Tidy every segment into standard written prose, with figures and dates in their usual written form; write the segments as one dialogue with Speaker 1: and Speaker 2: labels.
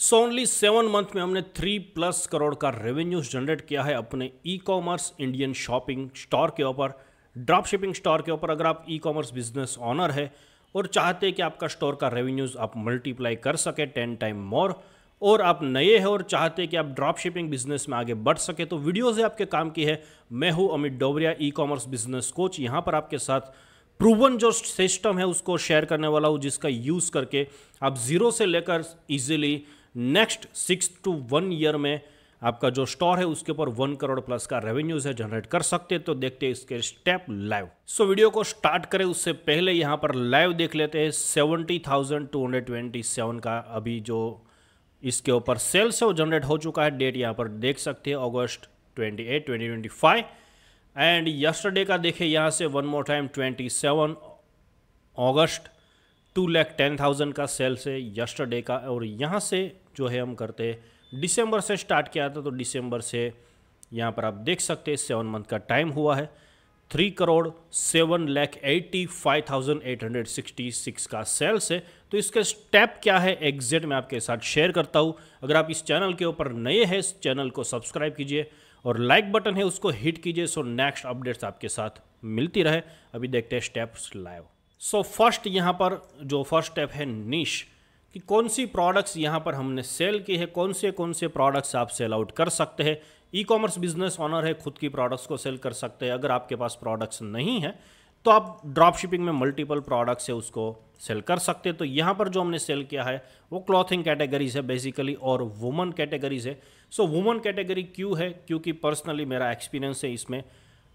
Speaker 1: So only 7 month में हमने 3+ करोड़ का रेवेन्यूज जनरेट किया है अपने e commerce Indian shopping store के ऊपर, ड्रॉप शिपिंग स्टोर के ऊपर। अगर आप ई कॉमर्स बिजनेस ऑनर है और चाहते हैं कि आपका स्टोर का रेवेन्यूज आप मल्टीप्लाई कर सके 10 टाइम मोर, और आप नए हैं और चाहते हैं कि आप ड्रॉप शिपिंग बिजनेस में आगे बढ़ सके, तो वीडियोज़ है आपके काम की है। मैं हूं Amit Dobariya, e commerce business coach. यहाँ पर आपके साथ प्रूवन जो सिस्टम है उसको शेयर करने वाला हूँ, जिसका यूज़ करके आप जीरो से लेकर इजीली नेक्स्ट 6 to 1 ईयर में आपका जो स्टोर है उसके ऊपर 1 करोड़ प्लस का रेवेन्यूज है जनरेट कर सकते हैं। तो देखते हैं इसके स्टेप लाइव। सो वीडियो को स्टार्ट करें उससे पहले यहाँ पर लाइव देख लेते हैं। 70,227 का अभी जो इसके ऊपर सेल्स है वो जनरेट हो चुका है। डेट यहाँ पर देख सकते हैं अगस्त 28, 2025। एंड यस्टरडे का देखें यहाँ से वन मोर टाइम 27 अगस्त 2,10,000 का सेल्स है यस्टरडे का। और यहाँ से जो है हम करते हैं दिसंबर से स्टार्ट किया था, तो दिसंबर से यहाँ पर आप देख सकते हैं 7 मंथ का टाइम हुआ है। 3,7,85,866 का सेल्स है। तो इसके स्टेप क्या है एग्जैक्ट मैं आपके साथ शेयर करता हूँ। अगर आप इस चैनल के ऊपर नए हैं, इस चैनल को सब्सक्राइब कीजिए और लाइक बटन है उसको हिट कीजिए, सो नेक्स्ट अपडेट्स आपके साथ मिलती रहे। अभी देखते हैं स्टेप्स लाइव। सो फर्स्ट यहाँ पर जो फर्स्ट स्टेप है निश, कि कौन सी प्रोडक्ट्स यहाँ पर हमने सेल की है, कौन से प्रोडक्ट्स आप सेल आउट कर सकते हैं। ई कॉमर्स बिजनेस ऑनर है, खुद की प्रोडक्ट्स को सेल कर सकते हैं। अगर आपके पास प्रोडक्ट्स नहीं है तो आप ड्रॉप शिपिंग में मल्टीपल प्रोडक्ट्स है उसको सेल कर सकते हैं। तो यहाँ पर जो हमने सेल किया है वो क्लॉथिंग कैटेगरीज है बेसिकली, और वुमन कैटेगरीज है। सो वुमन कैटेगरी क्यों है, क्योंकि पर्सनली मेरा एक्सपीरियंस है इसमें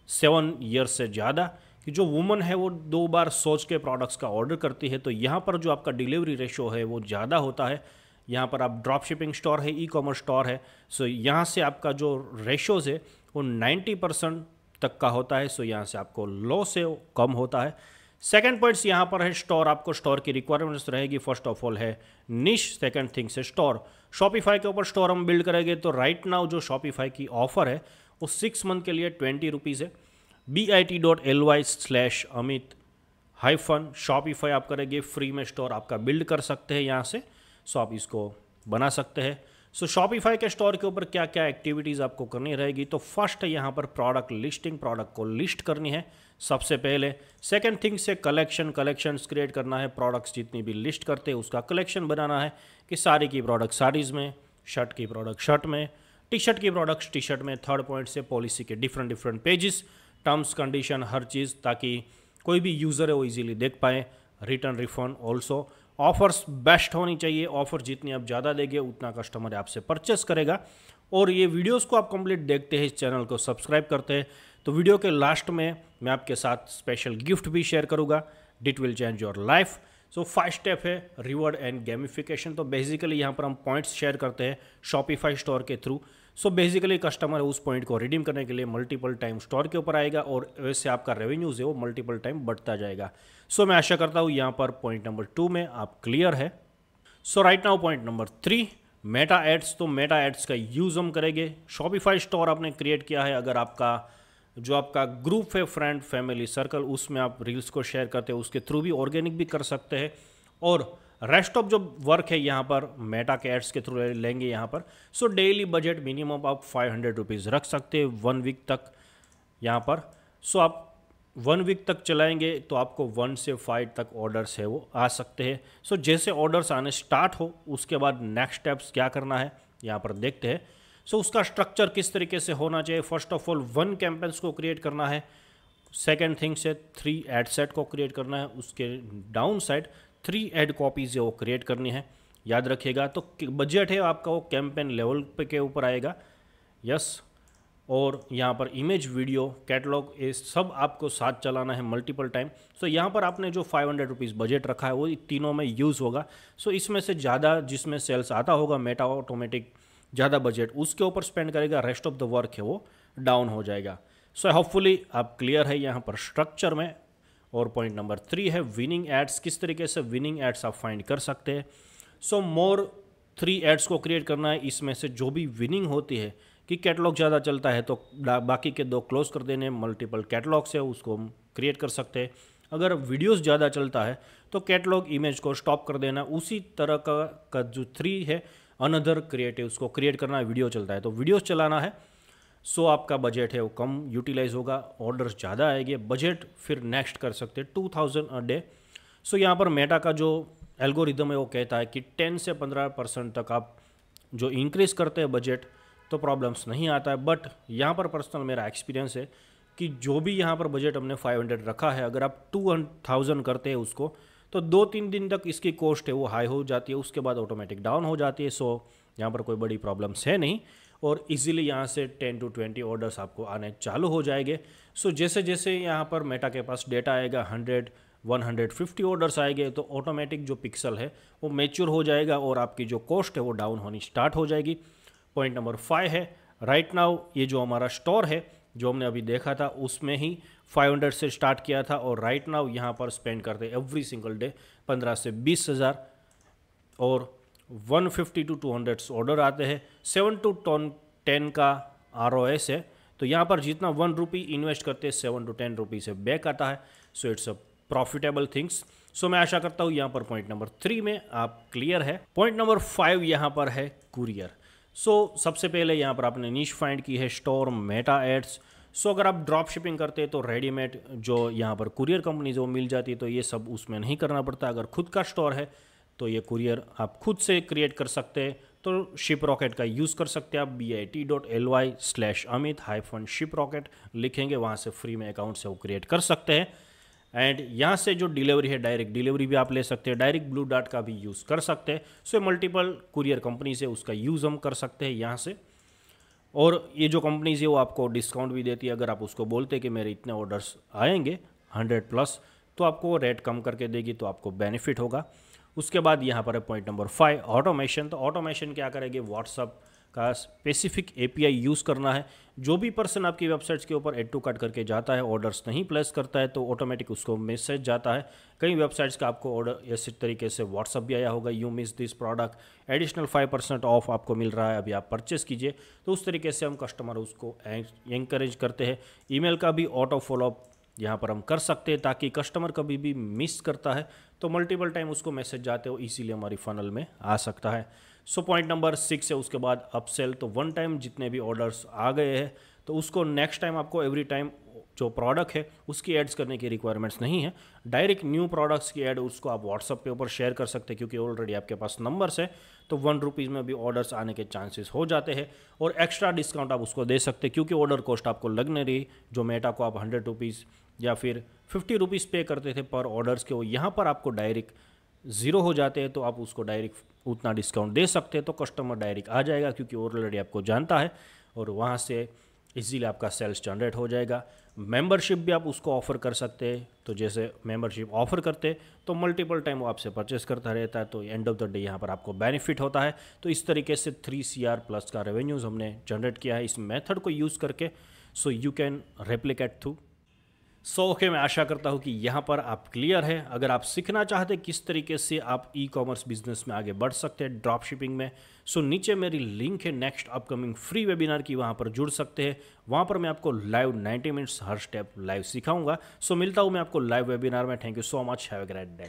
Speaker 1: 7 ईयर्स से ज़्यादा, कि जो वुमन है वो 2 बार सोच के प्रोडक्ट्स का ऑर्डर करती है। तो यहाँ पर जो आपका डिलीवरी रेशो है वो ज़्यादा होता है। यहाँ पर आप ड्रॉप शिपिंग स्टोर है, ई कॉमर्स स्टोर है, सो यहाँ से आपका जो रेशोज़ है वो 90% तक का होता है। सो यहाँ से आपको लो से कम होता है। सेकेंड पॉइंट्स यहाँ पर है स्टोर, आपको स्टोर की रिक्वायरमेंट्स रहेगी। फर्स्ट ऑफ ऑल है निश, सेकेंड थिंग्स है स्टोर। शॉपिफाई के ऊपर स्टोर हम बिल्ड करेंगे, तो राइट नाउ जो शॉपिफाई की ऑफर है वो 6 मंथ के लिए 20 रुपीज़ है। bit.ly/amit-shopify आप करेंगे, फ्री में स्टोर आपका बिल्ड कर सकते हैं यहाँ से। सो आप इसको बना सकते हैं। सो शॉपिफाई के स्टोर के ऊपर क्या क्या एक्टिविटीज़ आपको करनी रहेगी, तो फर्स्ट है यहाँ पर प्रोडक्ट लिस्टिंग, प्रोडक्ट को लिस्ट करनी है सबसे पहले। सेकंड थिंग से कलेक्शंस क्रिएट करना है। प्रोडक्ट्स जितनी भी लिस्ट करते हैं उसका कलेक्शन बनाना है, कि साड़ी की प्रोडक्ट साड़ीज़ में, शर्ट की प्रोडक्ट शर्ट में, टी शर्ट की प्रोडक्ट्स टी शर्ट में। थर्ड पॉइंट से पॉलिसी के डिफरेंट पेजेस, टर्म्स कंडीशन, हर चीज़, ताकि कोई भी यूज़र है वो इजीली देख पाए। Return refund also. Offers best होनी चाहिए, ऑफर जितनी आप ज़्यादा देंगे उतना कस्टमर आपसे परचेस करेगा। और ये वीडियोस को आप कंप्लीट देखते हैं, इस चैनल को सब्सक्राइब करते हैं, तो वीडियो के लास्ट में मैं आपके साथ स्पेशल गिफ्ट भी शेयर करूँगा। That will change your life. So 5 step है रिवॉर्ड एंड गेमिफिकेशन। तो बेसिकली यहाँ पर हम पॉइंट्स शेयर करते हैं शॉपिफाई स्टोर के थ्रू। सो बेसिकली कस्टमर उस पॉइंट को रिडीम करने के लिए मल्टीपल टाइम स्टोर के ऊपर आएगा, और वैसे आपका रेवेन्यूज है वो मल्टीपल टाइम बढ़ता जाएगा। सो मैं आशा करता हूँ यहाँ पर पॉइंट नंबर 2 में आप क्लियर है। So right now point number 3, Meta ads. तो मेटा एड्स का यूज़ हम करेंगे। शॉपिफाई स्टोर आपने क्रिएट किया है, अगर आपका जो आपका ग्रुप है फ्रेंड फैमिली सर्कल, उसमें आप रील्स को शेयर करते हैं, उसके थ्रू भी ऑर्गेनिक भी कर सकते हैं। और रेस्ट ऑफ जो वर्क है यहाँ पर मेटा के एड्स के थ्रू लेंगे यहाँ पर। सो डेली बजट मिनिमम आप 500 रुपीज़ रख सकते हैं 1 वीक तक यहाँ पर। सो आप 1 वीक तक चलाएंगे तो आपको 1 से 5 तक ऑर्डर्स है वो आ सकते हैं। सो जैसे ऑर्डर्स आने स्टार्ट हो उसके बाद नेक्स्ट स्टेप्स क्या करना है यहाँ पर देखते हैं। सो उसका स्ट्रक्चर किस तरीके से होना चाहिए। फर्स्ट ऑफ ऑल 1 कैंपेन्स को क्रिएट करना है। सेकेंड थिंग से 3 एड सेट को क्रिएट करना है। उसके डाउन साइड 3 एड कॉपीज़ है वो क्रिएट करनी है, याद रखिएगा। तो बजट है आपका वो कैंपेन लेवल पे के ऊपर आएगा। यस। और यहाँ पर इमेज, वीडियो, कैटलॉग, ये सब आपको साथ चलाना है मल्टीपल टाइम। सो यहाँ पर आपने जो 500 रुपीज़ बजट रखा है वो तीनों में यूज़ होगा। सो इसमें से ज़्यादा जिसमें सेल्स आता होगा मेटा ऑटोमेटिक ज़्यादा बजट उसके ऊपर स्पेंड करेगा, रेस्ट ऑफ द वर्क है वो डाउन हो जाएगा। सो होपफुली आप क्लियर है यहाँ पर स्ट्रक्चर में। और पॉइंट नंबर 3 है विनिंग एड्स। किस तरीके से विनिंग एड्स आप फाइंड कर सकते हैं। सो मोर 3 एड्स को क्रिएट करना है। इसमें से जो भी विनिंग होती है, कि कैटलॉग ज़्यादा चलता है तो बाकी के 2 क्लोज कर देने, मल्टीपल कैटलॉग्स है उसको हम क्रिएट कर सकते हैं। अगर वीडियोस ज़्यादा चलता है तो कैटलॉग इमेज को स्टॉप कर देना। उसी तरह का जो 3 है अनदर क्रिएटिव्स को क्रिएट करना है, वीडियो चलता है तो वीडियोस चलाना है, सो आपका बजट है वो कम यूटिलाइज होगा, ऑर्डर्स ज़्यादा आएंगे, बजट फिर नेक्स्ट कर सकते हैं 2000 अ डे। सो यहाँ पर मेटा का जो एल्गोरिदम है वो कहता है कि 10 से 15% तक आप जो इंक्रीज़ करते हैं बजट तो प्रॉब्लम्स नहीं आता है। बट यहाँ पर पर्सनल मेरा एक्सपीरियंस है कि जो भी यहाँ पर बजट हमने 500 रखा है, अगर आप 2000 करते हैं उसको तो 2-3 दिन तक इसकी कॉस्ट है वो हाई हो जाती है, उसके बाद ऑटोमेटिक डाउन हो जाती है। सो यहाँ पर कोई बड़ी प्रॉब्लम्स है नहीं और इजीली यहाँ से 10 to 20 ऑर्डर्स आपको आने चालू हो जाएंगे। सो जैसे जैसे यहाँ पर मेटा के पास डेटा आएगा 100-150 ऑर्डर्स आएंगे तो ऑटोमेटिक जो पिक्सल है वो मैच्योर हो जाएगा और आपकी जो कॉस्ट है वो डाउन होनी स्टार्ट हो जाएगी। पॉइंट नंबर 5 है, राइट नाउ ये जो हमारा स्टोर है जो हमने अभी देखा था उसमें ही 500 से स्टार्ट किया था और राइट नाउ यहाँ पर स्पेंड करते एवरी सिंगल डे 15 से 20 हज़ार और 150 to 200 ऑर्डर आते हैं। 7 to 10 का ROS है, तो यहाँ पर जितना 1 रुपी इन्वेस्ट करते हैं 7 to 10 रुपी से बैक आता है। So it's a profitable things. So मैं आशा करता हूँ यहाँ पर पॉइंट नंबर 3 में आप क्लियर है। पॉइंट नंबर 5 यहाँ पर है कुरियर। सो सबसे पहले यहाँ पर आपने नीश फाइंड की है स्टोर मेटा एड्स। सो अगर आप ड्रॉप शिपिंग करते हैं तो रेडीमेड जो यहाँ पर कुरियर कंपनीज वो मिल जाती है, तो ये सब उसमें नहीं करना पड़ता। अगर खुद का स्टोर है तो ये कुरियर आप खुद से क्रिएट कर सकते हैं, तो शिप रॉकेट का यूज़ कर सकते हैं आप। bit.ly/amit-shiprocket लिखेंगे, वहाँ से फ्री में अकाउंट से वो क्रिएट कर सकते हैं। एंड यहाँ से जो डिलीवरी है डायरेक्ट डिलीवरी भी आप ले सकते हैं, डायरेक्ट ब्लू डार्ट का भी यूज़ कर सकते हैं। सो मल्टीपल कुरियर कंपनी से उसका यूज़ हम कर सकते हैं यहाँ से। और ये जो कंपनीज है वो आपको डिस्काउंट भी देती है, अगर आप उसको बोलते हैं कि मेरे इतने ऑर्डर्स आएंगे 100+ तो आपको वो रेट कम करके देगी, तो आपको बेनिफिट होगा। उसके बाद यहाँ पर है पॉइंट नंबर 5 ऑटोमेशन। तो ऑटोमेशन क्या करेंगे, व्हाट्सअप का स्पेसिफिक API यूज़ करना है। जो भी पर्सन आपकी वेबसाइट्स के ऊपर एड टू कार्ट करके जाता है, ऑर्डर्स नहीं प्लेस करता है, तो ऑटोमेटिक उसको मैसेज जाता है। कई वेबसाइट्स का आपको ऑर्डर इस तरीके से व्हाट्सअप भी आया होगा, you miss this product, additional 5% of आपको मिल रहा है, अभी आप परचेस कीजिए। तो उस तरीके से हम कस्टमर उसको एंकरेज करते हैं। ईमेल का भी ऑटो फॉलोअप यहाँ पर हम कर सकते हैं, ताकि कस्टमर कभी भी मिस करता है तो मल्टीपल टाइम उसको मैसेज जाते हो, इसीलिए हमारी फनल में आ सकता है। सो पॉइंट नंबर 6 है उसके बाद अपसेल। तो वन टाइम जितने भी ऑर्डर्स आ गए हैं तो उसको नेक्स्ट टाइम आपको एवरी टाइम जो प्रोडक्ट है उसकी एड्स करने की रिक्वायरमेंट्स नहीं है। डायरेक्ट न्यू प्रोडक्ट्स की ऐड उसको आप व्हाट्सअप पे ऊपर शेयर कर सकते हैं, क्योंकि ऑलरेडी आपके पास नंबर्स है, तो 1 रुपीज़ में भी ऑर्डर्स आने के चांसेस हो जाते हैं। और एक्स्ट्रा डिस्काउंट आप उसको दे सकते हैं, क्योंकि ऑर्डर कॉस्ट आपको लग नहीं रही। जो मेटा को आप 100 रुपीज़ या फिर 50 रुपीज़ पे करते थे पर ऑर्डर्स के, वो यहाँ पर आपको डायरेक्ट 0 हो जाते हैं, तो आप उसको डायरेक्ट उतना डिस्काउंट दे सकते हैं, तो कस्टमर डायरेक्ट आ जाएगा, क्योंकि ऑलरेडी आपको जानता है और वहाँ से इजीली आपका सेल्स जनरेट हो जाएगा। मेंबरशिप भी आप उसको ऑफ़र कर सकते हैं, तो जैसे मेंबरशिप ऑफ़र करते तो मल्टीपल टाइम वो आपसे परचेस करता रहता है, तो एंड ऑफ द डे यहाँ पर आपको बेनिफिट होता है। तो इस तरीके से 3 CR+ का रेवेन्यूज़ हमने जनरेट किया है इस मेथड को यूज़ करके। So you can replicate through. Okay, मैं आशा करता हूँ कि यहाँ पर आप क्लियर है। अगर आप सीखना चाहते हैं किस तरीके से आप ई-कॉमर्स बिजनेस में आगे बढ़ सकते हैं ड्रॉप शिपिंग में, सो नीचे मेरी लिंक है नेक्स्ट अपकमिंग फ्री वेबिनार की, वहाँ पर जुड़ सकते हैं। वहाँ पर मैं आपको लाइव 90 मिनट्स हर स्टेप लाइव सिखाऊंगा। सो मिलता हूँ मैं आपको लाइव वेबिनार में। Thank you so much, have a great day.